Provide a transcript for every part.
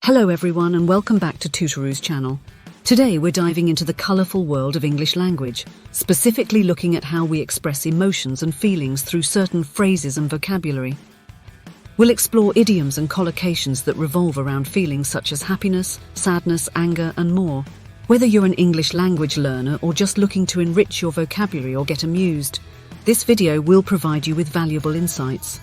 Hello everyone and welcome back to TUTOROU's channel. Today we're diving into the colourful world of English language, specifically looking at how we express emotions and feelings through certain phrases and vocabulary. We'll explore idioms and collocations that revolve around feelings such as happiness, sadness, anger and more. Whether you're an English language learner or just looking to enrich your vocabulary or get amused, this video will provide you with valuable insights.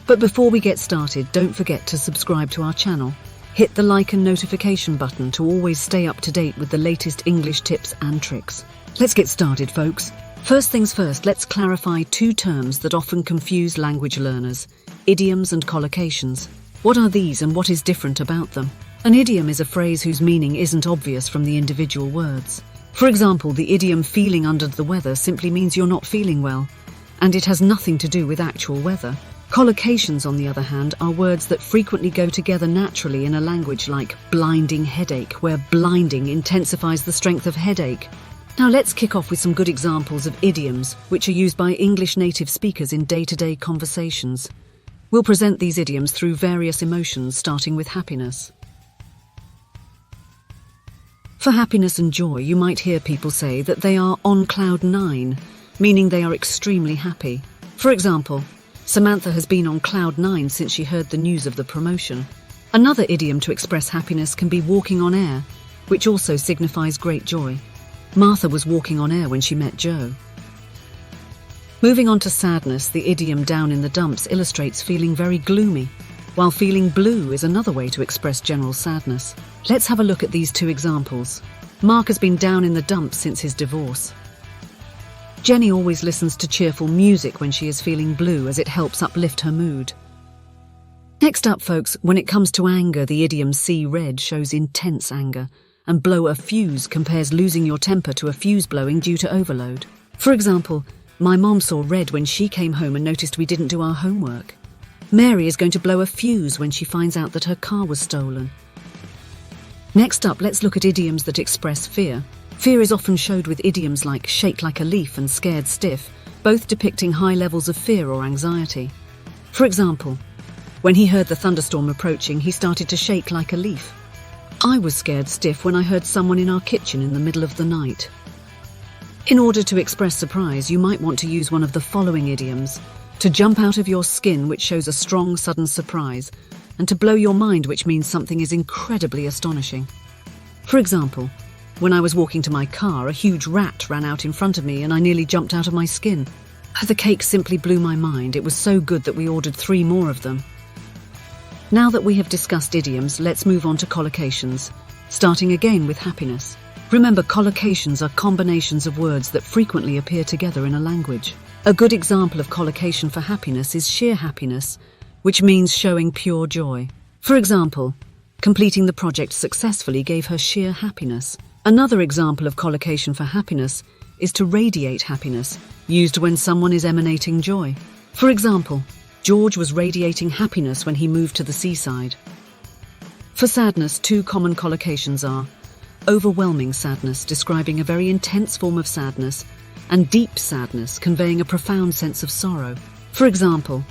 But before we get started, don't forget to subscribe to our channel. Hit the like and notification button to always stay up to date with the latest English tips and tricks. Let's get started, folks. First things first, let's clarify two terms that often confuse language learners: idioms and collocations. What are these and what is different about them? An idiom is a phrase whose meaning isn't obvious from the individual words. For example, the idiom "feeling under the weather" simply means you're not feeling well, and it has nothing to do with actual weather. Collocations, on the other hand, are words that frequently go together naturally in a language, like blinding headache, where blinding intensifies the strength of headache. Now let's kick off with some good examples of idioms which are used by English native speakers in day-to-day conversations. We'll present these idioms through various emotions, starting with happiness. For happiness and joy, you might hear people say that they are on cloud nine, meaning they are extremely happy. For example, Samantha has been on cloud nine since she heard the news of the promotion. Another idiom to express happiness can be walking on air, which also signifies great joy. Martha was walking on air when she met Joe. Moving on to sadness, the idiom "down in the dumps" illustrates feeling very gloomy, while feeling blue is another way to express general sadness. Let's have a look at these two examples. Mark has been down in the dumps since his divorce. Jenny always listens to cheerful music when she is feeling blue, as it helps uplift her mood. Next up, folks, when it comes to anger, the idiom "see red" shows intense anger, and "blow a fuse" compares losing your temper to a fuse blowing due to overload. For example, my mom saw red when she came home and noticed we didn't do our homework. Mary is going to blow a fuse when she finds out that her car was stolen. Next up, let's look at idioms that express fear. Fear is often showed with idioms like "shake like a leaf" and "scared stiff", both depicting high levels of fear or anxiety. For example, when he heard the thunderstorm approaching, he started to shake like a leaf. I was scared stiff when I heard someone in our kitchen in the middle of the night. In order to express surprise, you might want to use one of the following idioms: to jump out of your skin, which shows a strong, sudden surprise, and to blow your mind, which means something is incredibly astonishing. For example, when I was walking to my car, a huge rat ran out in front of me and I nearly jumped out of my skin. The cake simply blew my mind. It was so good that we ordered 3 more of them. Now that we have discussed idioms, let's move on to collocations, starting again with happiness. Remember, collocations are combinations of words that frequently appear together in a language. A good example of collocation for happiness is sheer happiness, which means showing pure joy. For example, completing the project successfully gave her sheer happiness. Another example of collocation for happiness is to radiate happiness, used when someone is emanating joy. For example, George was radiating happiness when he moved to the seaside. For sadness, two common collocations are overwhelming sadness, describing a very intense form of sadness, and deep sadness, conveying a profound sense of sorrow. For example,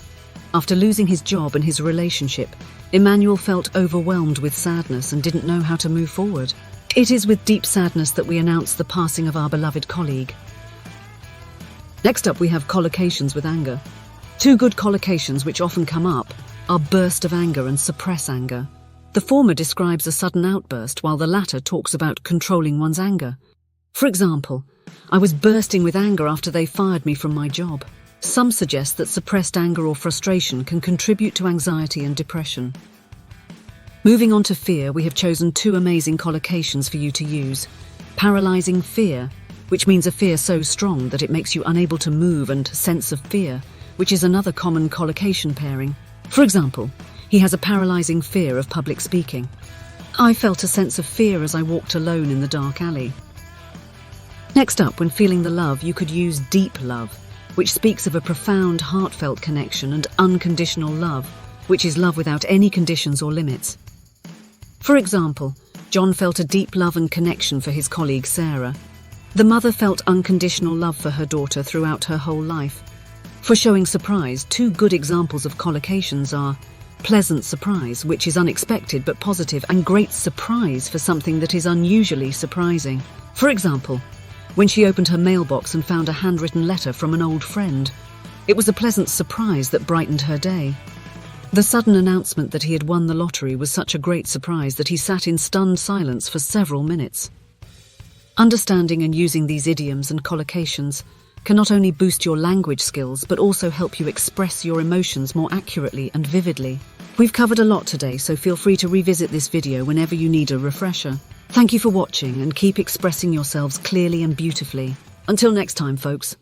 after losing his job and his relationship, Emmanuel felt overwhelmed with sadness and didn't know how to move forward. It is with deep sadness that we announce the passing of our beloved colleague. Next up, we have collocations with anger. Two good collocations which often come up are burst of anger and suppress anger. The former describes a sudden outburst, while the latter talks about controlling one's anger. For example, I was bursting with anger after they fired me from my job. Some suggest that suppressed anger or frustration can contribute to anxiety and depression. Moving on to fear, we have chosen 2 amazing collocations for you to use. Paralyzing fear, which means a fear so strong that it makes you unable to move, and sense of fear, which is another common collocation pairing. For example, he has a paralyzing fear of public speaking. I felt a sense of fear as I walked alone in the dark alley. Next up, when feeling the love, you could use deep love, which speaks of a profound, heartfelt connection, and unconditional love, which is love without any conditions or limits. For example, John felt a deep love and connection for his colleague Sarah. The mother felt unconditional love for her daughter throughout her whole life. For showing surprise, 2 good examples of collocations are Pleasant surprise, which is unexpected but positive, and great surprise for something that is unusually surprising. For example, when she opened her mailbox and found a handwritten letter from an old friend. It was a pleasant surprise that brightened her day. The sudden announcement that he had won the lottery was such a great surprise that he sat in stunned silence for several minutes. Understanding and using these idioms and collocations can not only boost your language skills but also help you express your emotions more accurately and vividly. We've covered a lot today, so feel free to revisit this video whenever you need a refresher. Thank you for watching and keep expressing yourselves clearly and beautifully. Until next time, folks.